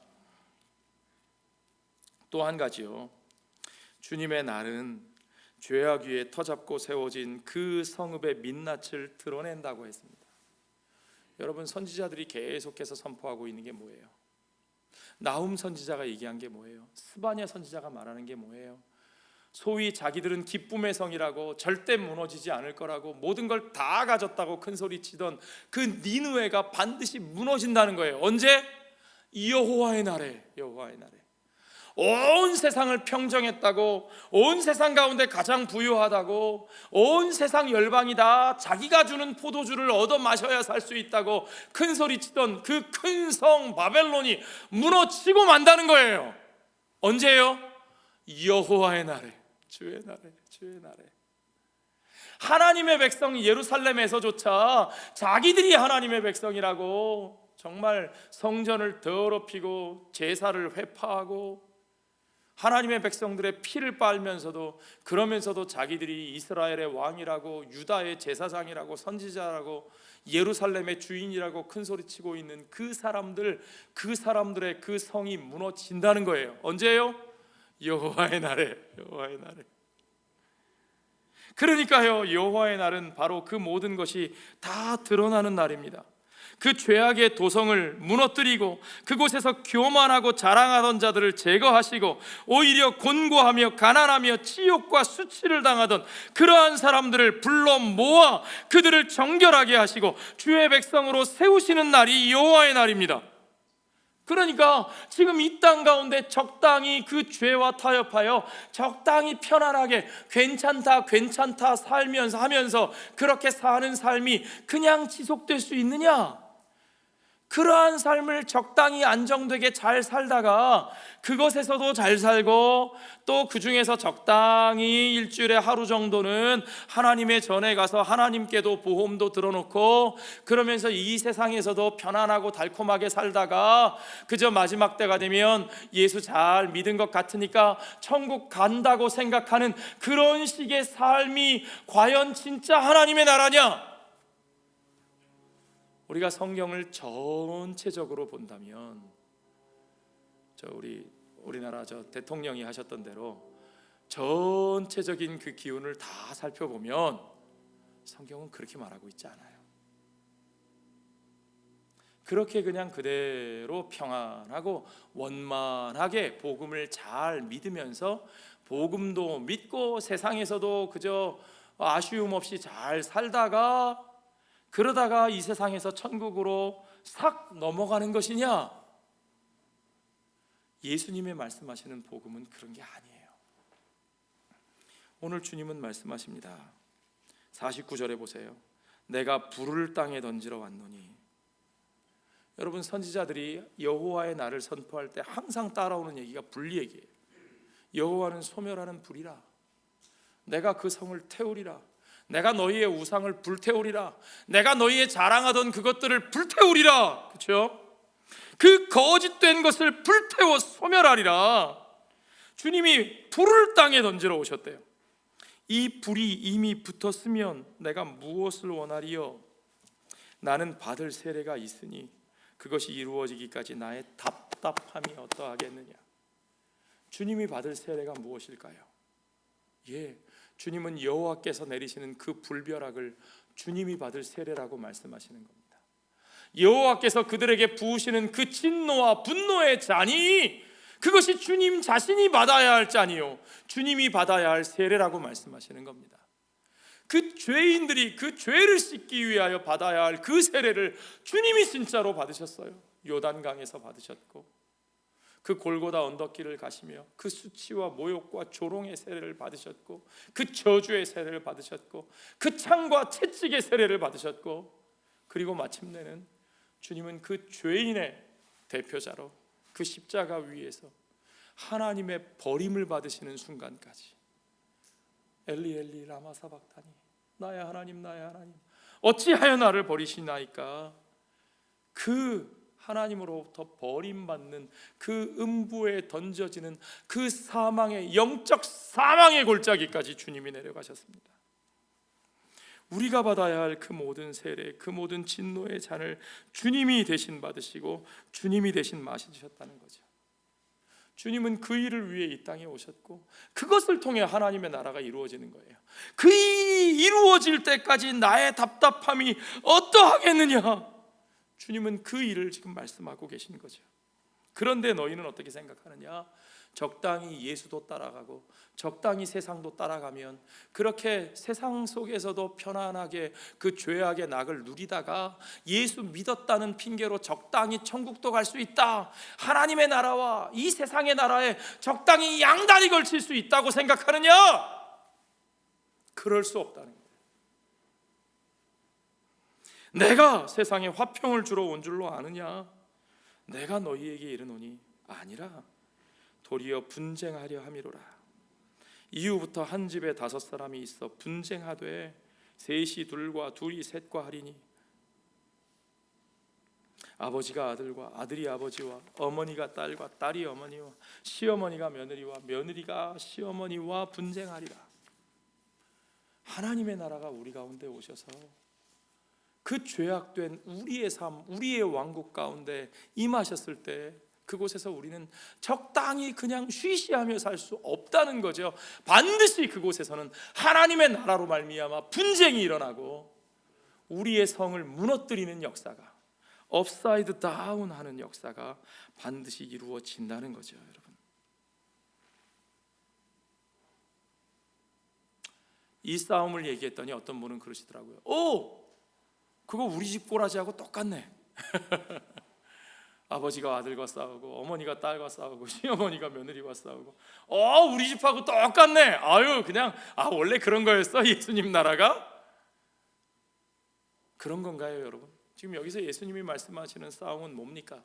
Speaker 1: 또 한 가지요, 주님의 날은 죄악 위에 터잡고 세워진 그 성읍의 민낯을 드러낸다고 했습니다. 여러분, 선지자들이 계속해서 선포하고 있는 게 뭐예요? 나훔 선지자가 얘기한 게 뭐예요? 스바냐 선지자가 말하는 게 뭐예요? 소위 자기들은 기쁨의 성이라고, 절대 무너지지 않을 거라고, 모든 걸 다 가졌다고 큰 소리 치던 그 니느웨가 반드시 무너진다는 거예요. 언제? 여호와의 날에, 여호와의 날에 온 세상을 평정했다고, 온 세상 가운데 가장 부유하다고, 온 세상 열방이 다 자기가 주는 포도주를 얻어 마셔야 살 수 있다고 큰 소리 치던 그 큰 성 바벨론이 무너지고 만다는 거예요. 언제요? 여호와의 날에, 주의 날에, 주의 날에. 하나님의 백성 예루살렘에서조차 자기들이 하나님의 백성이라고 정말 성전을 더럽히고 제사를 회파하고 하나님의 백성들의 피를 빨면서도, 그러면서도 자기들이 이스라엘의 왕이라고, 유다의 제사장이라고, 선지자라고, 예루살렘의 주인이라고 큰 소리치고 있는 그 사람들, 그 사람들의 그 성이 무너진다는 거예요. 언제요? 여호와의 날에, 여호와의 날에. 그러니까요, 여호와의 날은 바로 그 모든 것이 다 드러나는 날입니다. 그 죄악의 도성을 무너뜨리고 그곳에서 교만하고 자랑하던 자들을 제거하시고 오히려 곤고하며 가난하며 치욕과 수치를 당하던 그러한 사람들을 불러 모아 그들을 정결하게 하시고 주의 백성으로 세우시는 날이 여호와의 날입니다. 그러니까 지금 이 땅 가운데 적당히 그 죄와 타협하여 적당히 편안하게 괜찮다 괜찮다 살면서 하면서 그렇게 사는 삶이 그냥 지속될 수 있느냐? 그러한 삶을 적당히 안정되게 잘 살다가 그것에서도 잘 살고 또 그 중에서 적당히 일주일에 하루 정도는 하나님의 전에 가서 하나님께도 보험도 들어놓고 그러면서 이 세상에서도 편안하고 달콤하게 살다가 그저 마지막 때가 되면 예수 잘 믿은 것 같으니까 천국 간다고 생각하는 그런 식의 삶이 과연 진짜 하나님의 나라냐? 우리가 성경을 전체적으로 본다면 우리나라 대통령이 하셨던 대로 전체적인 그 기운을 다 살펴보면 성경은 그렇게 말하고 있지 않아요. 그렇게 그냥 그대로 평안하고 원만하게 복음을 잘 믿으면서 복음도 믿고 세상에서도 그저 아쉬움 없이 잘 살다가 그러다가 이 세상에서 천국으로 싹 넘어가는 것이냐? 예수님의 말씀하시는 복음은 그런 게 아니에요. 오늘 주님은 말씀하십니다. 49절에 보세요. 내가 불을 땅에 던지러 왔노니. 여러분, 선지자들이 여호와의 날을 선포할 때 항상 따라오는 얘기가 불 얘기예요. 여호와는 소멸하는 불이라. 내가 그 성을 태우리라. 내가 너희의 우상을 불태우리라. 내가 너희의 자랑하던 그것들을 불태우리라. 그렇죠? 그 거짓된 것을 불태워 소멸하리라. 주님이 불을 땅에 던지러 오셨대요. 이 불이 이미 붙었으면 내가 무엇을 원하리요? 나는 받을 세례가 있으니 그것이 이루어지기까지 나의 답답함이 어떠하겠느냐? 주님이 받을 세례가 무엇일까요? 주님은 여호와께서 내리시는 그 불벼락을 주님이 받을 세례라고 말씀하시는 겁니다. 여호와께서 그들에게 부으시는 그 진노와 분노의 잔이 그것이 주님 자신이 받아야 할 잔이요 주님이 받아야 할 세례라고 말씀하시는 겁니다. 그 죄인들이 그 죄를 씻기 위하여 받아야 할 그 세례를 주님이 진짜로 받으셨어요. 요단강에서 받으셨고 그 골고다 언덕길을 가시며 그 수치와 모욕과 조롱의 세례를 받으셨고 그 저주의 세례를 받으셨고 그 창과 채찍의 세례를 받으셨고 그리고 마침내는 주님은 그 죄인의 대표자로 그 십자가 위에서 하나님의 버림을 받으시는 순간까지 엘리 엘리 라마 사박다니 나의 하나님 나의 하나님 어찌하여 나를 버리시나이까. 그 하나님으로부터 버림받는 그 음부에 던져지는 그 사망의 영적 사망의 골짜기까지 주님이 내려가셨습니다. 우리가 받아야 할 그 모든 세례, 그 모든 진노의 잔을 주님이 대신 받으시고 주님이 대신 마시셨다는 거죠. 주님은 그 일을 위해 이 땅에 오셨고 그것을 통해 하나님의 나라가 이루어지는 거예요. 그 일이 이루어질 때까지 나의 답답함이 어떠하겠느냐? 주님은 그 일을 지금 말씀하고 계신 거죠. 그런데 너희는 어떻게 생각하느냐? 적당히 예수도 따라가고 적당히 세상도 따라가면 그렇게 세상 속에서도 편안하게 그 죄악의 낙을 누리다가 예수 믿었다는 핑계로 적당히 천국도 갈 수 있다, 하나님의 나라와 이 세상의 나라에 적당히 양다리 걸칠 수 있다고 생각하느냐? 그럴 수 없다는 거예요. 내가 세상에 화평을 주러 온 줄로 아느냐? 내가 너희에게 이르노니 아니라 도리어 분쟁하려 함이로라. 이후부터 한 집에 5사람이 있어 분쟁하되 셋이 둘과 둘이 셋과 하리니 아버지가 아들과 아들이 아버지와 어머니가 딸과 딸이 어머니와 시어머니가 며느리와 며느리가 시어머니와 분쟁하리라. 하나님의 나라가 우리 가운데 오셔서 그 죄악된 우리의 삶, 우리의 왕국 가운데 임하셨을 때 그곳에서 우리는 적당히 그냥 쉬쉬하며 살 수 없다는 거죠. 반드시 그곳에서는 하나님의 나라로 말미암아 분쟁이 일어나고 우리의 성을 무너뜨리는 역사가, 업사이드 다운 하는 역사가 반드시 이루어진다는 거죠. 여러분, 이 싸움을 얘기했더니 어떤 분은 그러시더라고요. 오! 그거 우리 집 꼬라지하고 똑같네. 아버지가 아들과 싸우고 어머니가 딸과 싸우고 시어머니가 며느리와 싸우고 우리 집하고 똑같네. 아유 그냥 원래 그런 거였어 예수님 나라가? 그런 건가요 여러분? 지금 여기서 예수님이 말씀하시는 싸움은 뭡니까?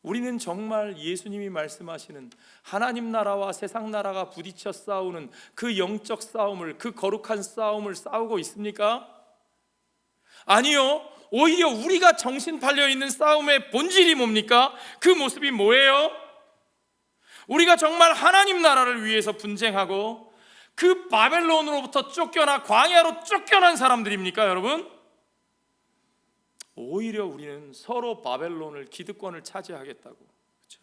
Speaker 1: 우리는 정말 예수님이 말씀하시는 하나님 나라와 세상 나라가 부딪혀 싸우는 그 영적 싸움을, 그 거룩한 싸움을 싸우고 있습니까? 아니요. 오히려 우리가 정신 팔려 있는 싸움의 본질이 뭡니까? 그 모습이 뭐예요? 우리가 정말 하나님 나라를 위해서 분쟁하고 그 바벨론으로부터 쫓겨나 광야로 쫓겨난 사람들입니까 여러분? 오히려 우리는 서로 바벨론을, 기득권을 차지하겠다고, 그렇죠?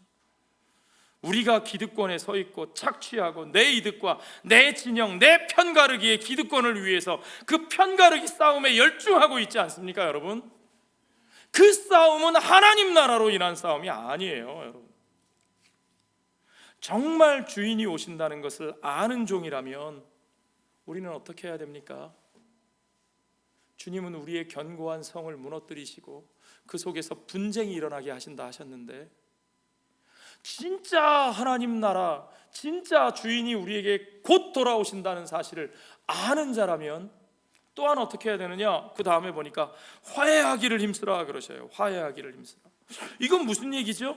Speaker 1: 우리가 기득권에 서 있고 착취하고 내 이득과 내 진영, 내 편가르기의 기득권을 위해서 그 편가르기 싸움에 열중하고 있지 않습니까 여러분? 그 싸움은 하나님 나라로 인한 싸움이 아니에요 여러분. 정말 주인이 오신다는 것을 아는 종이라면 우리는 어떻게 해야 됩니까? 주님은 우리의 견고한 성을 무너뜨리시고 그 속에서 분쟁이 일어나게 하신다 하셨는데, 진짜 하나님 나라, 진짜 주인이 우리에게 곧 돌아오신다는 사실을 아는 자라면 또한 어떻게 해야 되느냐? 그 다음에 보니까 화해하기를 힘쓰라 그러셔요. 화해하기를 힘쓰라. 이건 무슨 얘기죠?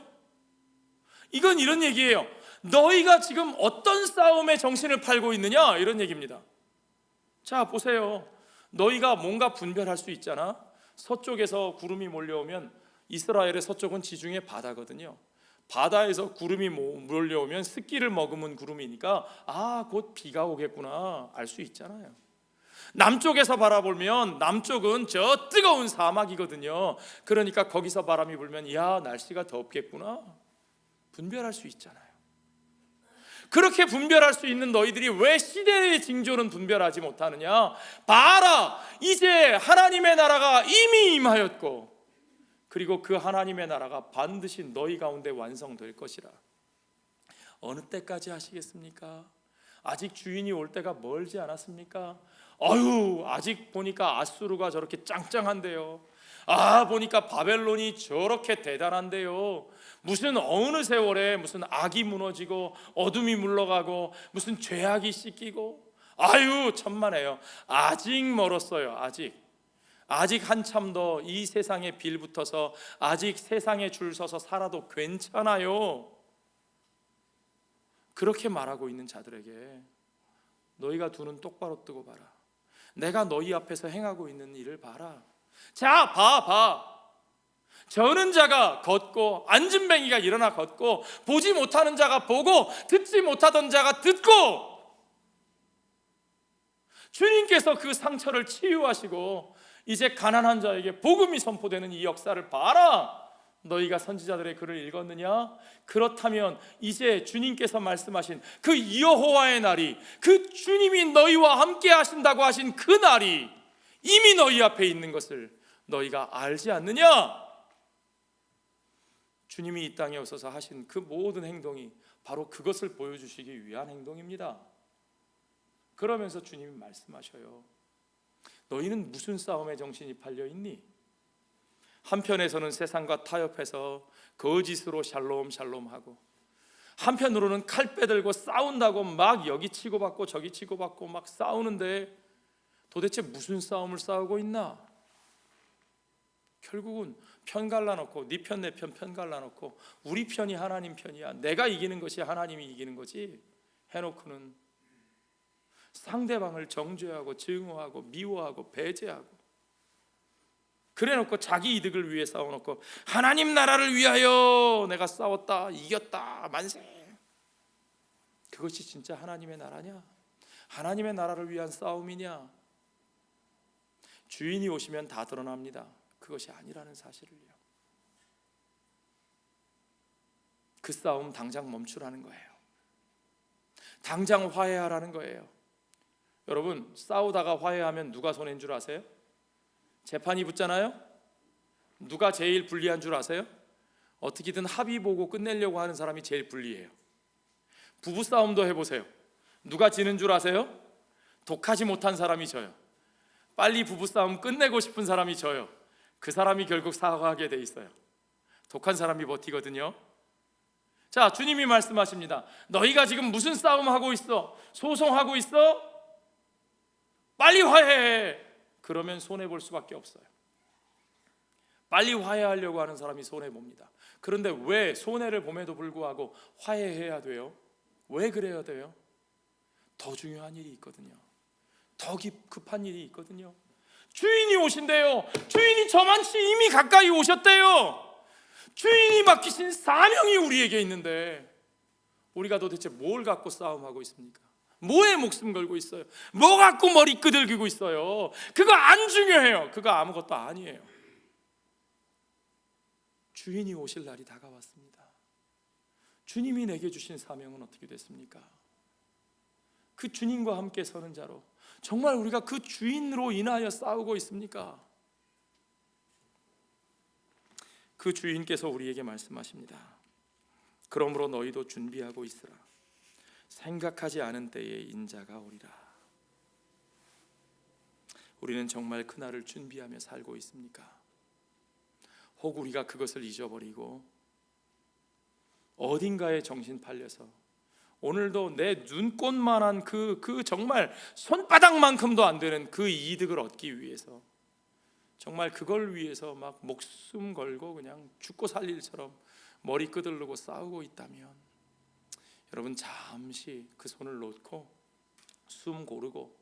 Speaker 1: 이건 이런 얘기예요. 너희가 지금 어떤 싸움에 정신을 팔고 있느냐? 이런 얘기입니다. 자 보세요. 너희가 뭔가 분별할 수 있잖아. 서쪽에서 구름이 몰려오면, 이스라엘의 서쪽은 지중해 바다거든요. 바다에서 구름이 몰려오면 습기를 머금은 구름이니까 곧 비가 오겠구나 알 수 있잖아요. 남쪽에서 바라보면 남쪽은 저 뜨거운 사막이거든요. 그러니까 거기서 바람이 불면 날씨가 덥겠구나 분별할 수 있잖아요. 그렇게 분별할 수 있는 너희들이 왜 시대의 징조는 분별하지 못하느냐? 봐라, 이제 하나님의 나라가 이미 임하였고 그리고 그 하나님의 나라가 반드시 너희 가운데 완성될 것이라. 어느 때까지 하시겠습니까? 아직 주인이 올 때가 멀지 않았습니까? 아직 보니까 아수르가 저렇게 짱짱한데요. 보니까 바벨론이 저렇게 대단한데요. 무슨 어느 세월에 무슨 악이 무너지고 어둠이 물러가고 무슨 죄악이 씻기고 천만에요. 아직 멀었어요. 아직 한참 더 이 세상에 빌붙어서 아직 세상에 줄 서서 살아도 괜찮아요. 그렇게 말하고 있는 자들에게 너희가 두 눈 똑바로 뜨고 봐라. 내가 너희 앞에서 행하고 있는 일을 봐라. 자, 봐. 저는 자가 걷고 앉은뱅이가 일어나 걷고 보지 못하는 자가 보고 듣지 못하던 자가 듣고, 주님께서 그 상처를 치유하시고 이제 가난한 자에게 복음이 선포되는 이 역사를 봐라. 너희가 선지자들의 글을 읽었느냐? 그렇다면 이제 주님께서 말씀하신 그 여호와의 날이, 그 주님이 너희와 함께 하신다고 하신 그 날이 이미 너희 앞에 있는 것을 너희가 알지 않느냐? 주님이 이 땅에 오셔서 하신 그 모든 행동이 바로 그것을 보여주시기 위한 행동입니다. 그러면서 주님이 말씀하셔요. 너희는 무슨 싸움에 정신이 팔려 있니? 한편에서는 세상과 타협해서 거짓으로 샬롬 샬롬하고, 한편으로는 칼 빼들고 싸운다고 막 여기 치고받고 저기 치고받고 막 싸우는데 도대체 무슨 싸움을 싸우고 있나? 결국은 편 갈라놓고 네 편 내 편 갈라놓고 우리 편이 하나님 편이야, 내가 이기는 것이 하나님이 이기는 거지 해놓고는 상대방을 정죄하고 증오하고 미워하고 배제하고, 그래놓고 자기 이득을 위해 싸워놓고 하나님 나라를 위하여 내가 싸웠다 이겼다 만세. 그것이 진짜 하나님의 나라냐? 하나님의 나라를 위한 싸움이냐? 주인이 오시면 다 드러납니다. 그것이 아니라는 사실을요. 그 싸움 당장 멈추라는 거예요. 당장 화해하라는 거예요. 여러분, 싸우다가 화해하면 누가 손해인 줄 아세요? 재판이 붙잖아요. 누가 제일 불리한 줄 아세요? 어떻게든 합의 보고 끝내려고 하는 사람이 제일 불리해요. 부부싸움도 해보세요. 누가 지는 줄 아세요? 독하지 못한 사람이 져요. 빨리 부부싸움 끝내고 싶은 사람이 져요. 그 사람이 결국 사과하게 돼 있어요. 독한 사람이 버티거든요. 자, 주님이 말씀하십니다. 너희가 지금 무슨 싸움하고 있어? 소송하고 있어? 빨리 화해해. 그러면 손해볼 수밖에 없어요. 빨리 화해하려고 하는 사람이 손해봅니다. 그런데 왜 손해를 봄에도 불구하고 화해해야 돼요? 왜 그래야 돼요? 더 중요한 일이 있거든요. 더 급한 일이 있거든요. 주인이 오신대요. 주인이 저만치 이미 가까이 오셨대요. 주인이 맡기신 사명이 우리에게 있는데 우리가 도대체 뭘 갖고 싸움하고 있습니까? 뭐에 목숨 걸고 있어요? 뭐 갖고 머리 끄덕이고 있어요? 그거 안 중요해요. 그거 아무것도 아니에요. 주인이 오실 날이 다가왔습니다. 주님이 내게 주신 사명은 어떻게 됐습니까? 그 주님과 함께 서는 자로 정말 우리가 그 주인으로 인하여 싸우고 있습니까? 그 주인께서 우리에게 말씀하십니다. 그러므로 너희도 준비하고 있으라. 생각하지 않은 때에 인자가 오리라. 우리는 정말 그날을 준비하며 살고 있습니까? 혹 우리가 그것을 잊어버리고 어딘가에 정신 팔려서 오늘도 내 눈꽃만한 그 정말 손바닥만큼도 안 되는 그 이득을 얻기 위해서 정말 그걸 위해서 막 목숨 걸고 그냥 죽고 살 일처럼 머리 끄들르고 싸우고 있다면 여러분, 잠시 그 손을 놓고 숨 고르고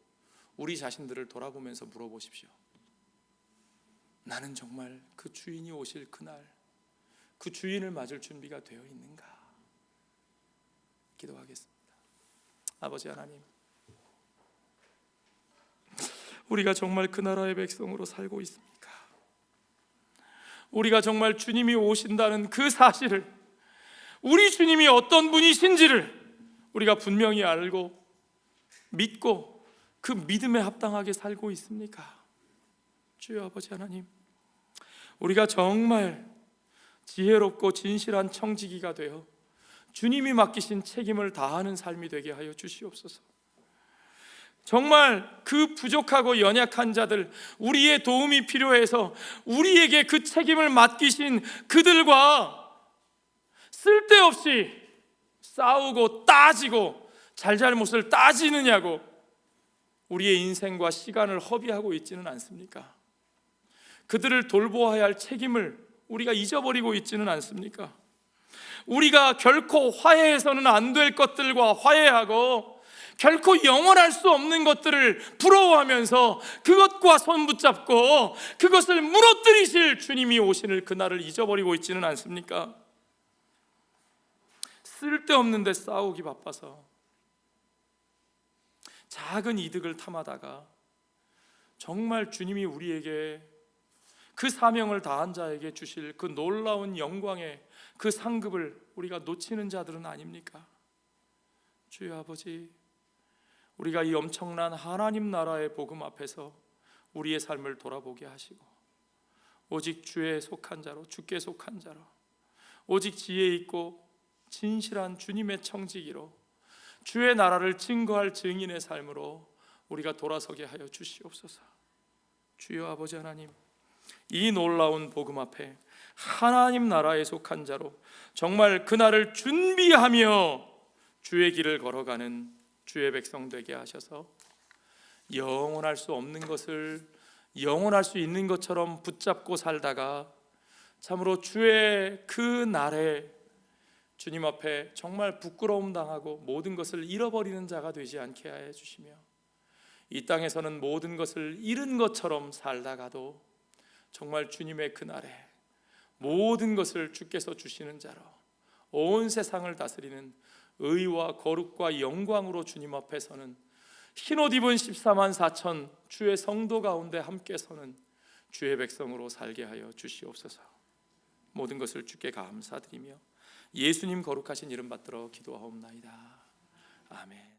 Speaker 1: 우리 자신들을 돌아보면서 물어보십시오. 나는 정말 그 주인이 오실 그날 그 주인을 맞을 준비가 되어 있는가? 기도하겠습니다. 아버지 하나님, 우리가 정말 그 나라의 백성으로 살고 있습니까? 우리가 정말 주님이 오신다는 그 사실을, 우리 주님이 어떤 분이신지를 우리가 분명히 알고 믿고 그 믿음에 합당하게 살고 있습니까? 주여 아버지 하나님, 우리가 정말 지혜롭고 진실한 청지기가 되어 주님이 맡기신 책임을 다하는 삶이 되게 하여 주시옵소서. 정말 그 부족하고 연약한 자들, 우리의 도움이 필요해서 우리에게 그 책임을 맡기신 그들과 쓸데없이 싸우고 따지고 잘잘못을 따지느냐고 우리의 인생과 시간을 허비하고 있지는 않습니까? 그들을 돌보아야 할 책임을 우리가 잊어버리고 있지는 않습니까? 우리가 결코 화해해서는 안 될 것들과 화해하고 결코 영원할 수 없는 것들을 부러워하면서 그것과 손 붙잡고 그것을 무너뜨리실 주님이 오시는 그날을 잊어버리고 있지는 않습니까? 쓸데없는 데 싸우기 바빠서 작은 이득을 탐하다가 정말 주님이 우리에게 그 사명을 다한 자에게 주실 그 놀라운 영광의 그 상급을 우리가 놓치는 자들은 아닙니까? 주여 아버지, 우리가 이 엄청난 하나님 나라의 복음 앞에서 우리의 삶을 돌아보게 하시고 오직 주에 속한 자로, 주께 속한 자로, 오직 지혜 있고 진실한 주님의 청지기로 주의 나라를 증거할 증인의 삶으로 우리가 돌아서게 하여 주시옵소서. 주여 아버지 하나님, 이 놀라운 복음 앞에 하나님 나라에 속한 자로 정말 그날을 준비하며 주의 길을 걸어가는 주의 백성 되게 하셔서 영원할 수 없는 것을 영원할 수 있는 것처럼 붙잡고 살다가 참으로 주의 그 날에 주님 앞에 정말 부끄러움 당하고 모든 것을 잃어버리는 자가 되지 않게 하여 주시며, 이 땅에서는 모든 것을 잃은 것처럼 살다가도 정말 주님의 그날에 모든 것을 주께서 주시는 자로 온 세상을 다스리는 의와 거룩과 영광으로 주님 앞에 서는 흰옷 입은 14만 4천 주의 성도 가운데 함께 서는 주의 백성으로 살게 하여 주시옵소서. 모든 것을 주께 감사드리며 예수님 거룩하신 이름 받들어 기도하옵나이다. 아멘.